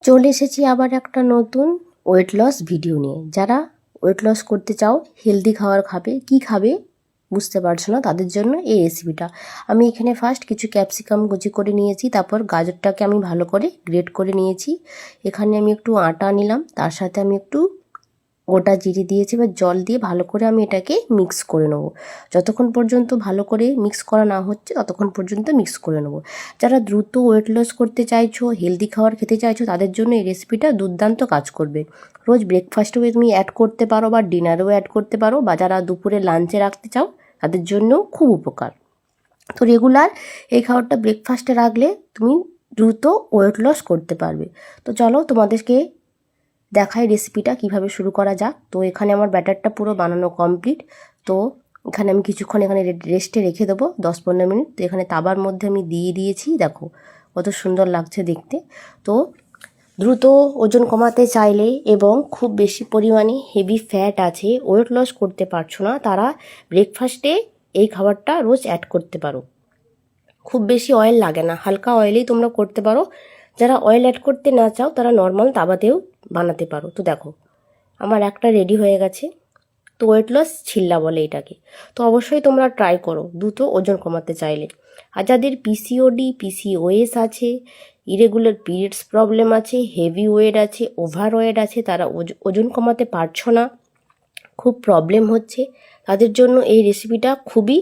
চলে এসেছি আবার একটা নতুন ওয়েট লস ভিডিও নিয়ে। যারা ওয়েট লস করতে চাও, হেলদি খাবার খাবে, কি খাবে বুঝতে পারছো না, তাদের জন্য এই রেসিপিটা। আমি এখানে ফার্স্ট কিছু ক্যাপসিকাম কুচি করে নিয়েছি, তারপর গাজরটাকে আমি ভালো করে গ্রেট করে নিয়েছি। এখানে আমি একটু আটা নিলাম, তার সাথে আমি একটু গোটা জিরে দিয়েছি। বা জল দিয়ে ভালো করে আমি এটাকে মিক্স করে নেবো। যতক্ষণ পর্যন্ত ভালো করে মিক্স করা না হচ্ছে ততক্ষণ পর্যন্ত মিক্স করে নেবো। যারা দ্রুত ওয়েট লস করতে চাইছো, হেলদি খাবার খেতে চাইছো, তাদের জন্য এই রেসিপিটা দুর্দান্ত কাজ করবে। রোজ ব্রেকফাস্টেও তুমি অ্যাড করতে পারো বা ডিনারেও অ্যাড করতে পারো, বা যারা দুপুরে লাঞ্চে রাখতে চাও তাদের জন্যও খুব উপকার। তো রেগুলার এই খাবারটা ব্রেকফাস্টে রাখলে তুমি দ্রুত ওয়েট লস করতে পারবে। তো চলো তোমাদেরকে দেখাই রেসিপিটা কিভাবে শুরু করা যাক। তো এখানে আমার ব্যাটারটা পুরো বানানো কমপ্লিট। তো এখানে আমি কিছুক্ষণ রেস্টে রেখে দেবো 10-15 মিনিট। তো এখানে তাবার মধ্যে আমি দিয়ে দিয়েছি, দেখো কত সুন্দর লাগছে দেখতে। তো দ্রুত ওজন কমাতে চাইলে এবং খুব বেশি পরিমাণে হেভি ফ্যাট আছে, ওয়েট লস করতে পারছো না, তারা ব্রেকফাস্টে এই খাবারটা রোজ অ্যাড করতে পারো। খুব বেশি অয়েল লাগে না, হালকা অয়েলেই তোমরা করতে পারো। যারা অয়েল অ্যাড করতে না চাও তারা নর্মাল তাওয়াতেও বানাতে পারো। তো দেখো আমার একটা রেডি হয়ে গেছে। তো ওয়েট লস ছিল্লা বলে এটাকে। তো অবশ্যই তোমরা ট্রাই করো দ্রুত ওজন কমাতে চাইলে। আর যাদের পিসিওডি, পিসিওএস আছে, ইরেগুলার পিরিয়ডস প্রবলেম আছে, হেভি ওয়েট আছে, ওভার ওয়েট আছে, তারা ওজন কমাতে পারছো না, খুব প্রবলেম হচ্ছে, তাদের জন্য এই রেসিপিটা খুবই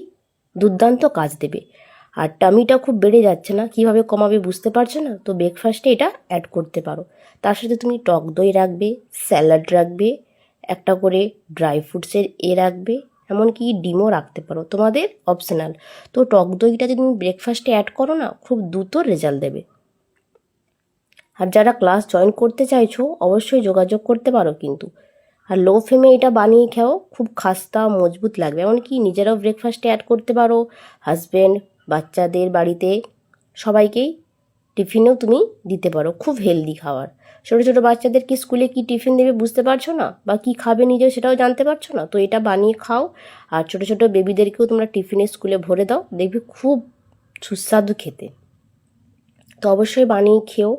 দুর্দান্ত কাজ দেবে। আর টামিটা খুব বেড়ে যাচ্ছে না, কিভাবে কমাবে বুঝতে পারছো না, তো ব্রেকফাস্টে এটা অ্যাড করতে পারো। তার সাথে তুমি টক দই রাখবে, স্যালাড রাখবে, একটা করে ড্রাই ফ্রুটসের রাখবে, এমনকি ডিমও রাখতে পারো, তোমাদের অপশনাল। তো টক দইটা যদি তুমি ব্রেকফাস্টে অ্যাড করো না, খুব দ্রুত রেজাল্ট দেবে। আর যারা ক্লাস জয়েন করতে চাইছো অবশ্যই যোগাযোগ করতে পারো কিন্তু। আর লো ফ্লেমে এটা বানিয়ে খাও, খুব খাস্তা মজবুত লাগবে। এমনকি নিজেরাও ব্রেকফাস্টে অ্যাড করতে পারো, হাজব্যান্ড, বাচ্চাদের বাড়িতে সবাইকেই টিফিনেও তুমি দিতে পারো। খুব হেলদি খাবার। ছোটো ছোটো বাচ্চাদেরকে স্কুলে কি টিফিন দেবে বুঝতে পারছো না, বা কি খাবে নিজেও সেটাও জানতে পারছো না, তো এটা বানিয়ে খাও। আর ছোটো ছোটো বেবিদেরকেও তোমরা টিফিনে স্কুলে ভরে দাও, দেখবে খুব সুস্বাদু খেতে। তো অবশ্যই বানিয়ে খেও,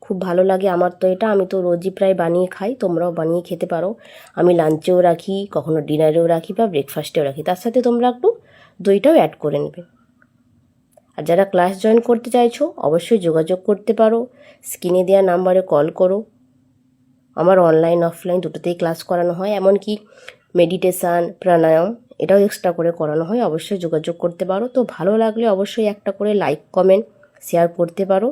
খুব ভালো লাগে আমার। তো এটা আমি তো রোজই প্রায় বানিয়ে খাই, তোমরাও বানিয়ে খেতে পারো। আমি লাঞ্চেও রাখি, কখনো ডিনারেও রাখি, বা ব্রেকফাস্টেও রাখি। তার সাথে তোমরা একটু দইটাও অ্যাড করে নেবে। আর যারা ক্লাস জয়েন করতে চাইছো অবশ্যই যোগাযোগ করতে পারো, স্ক্রিনে দেওয়া নাম্বারে কল করো। আমার অনলাইন অফলাইন দুটোতেই ক্লাস করানো হয়, এমনকি মেডিটেশান, প্রাণায়াম এটাও এক্সট্রা করে করানো হয়। অবশ্যই যোগাযোগ করতে পারো। তো ভালো লাগলে অবশ্যই একটা করে লাইক, কমেন্ট, শেয়ার করতে পারো।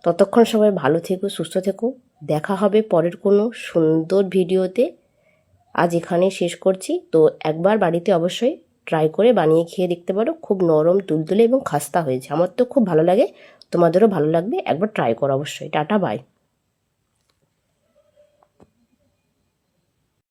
ততক্ষণ সবাই ভালো থেকো, সুস্থ থেকো। দেখা হবে পরের কোনো সুন্দর ভিডিওতে। আজ এখানে শেষ করছি। তো একবার বাড়িতে অবশ্যই ট্রাই করে বানিয়ে খেয়ে দেখতে পারো, খুব নরম, তুলতুলে এবং খাস্তা হয়েছে। আমার তো খুব ভালো লাগে, তোমাদেরও ভালো লাগবে। একবার ট্রাই করো অবশ্যই। Tata, by.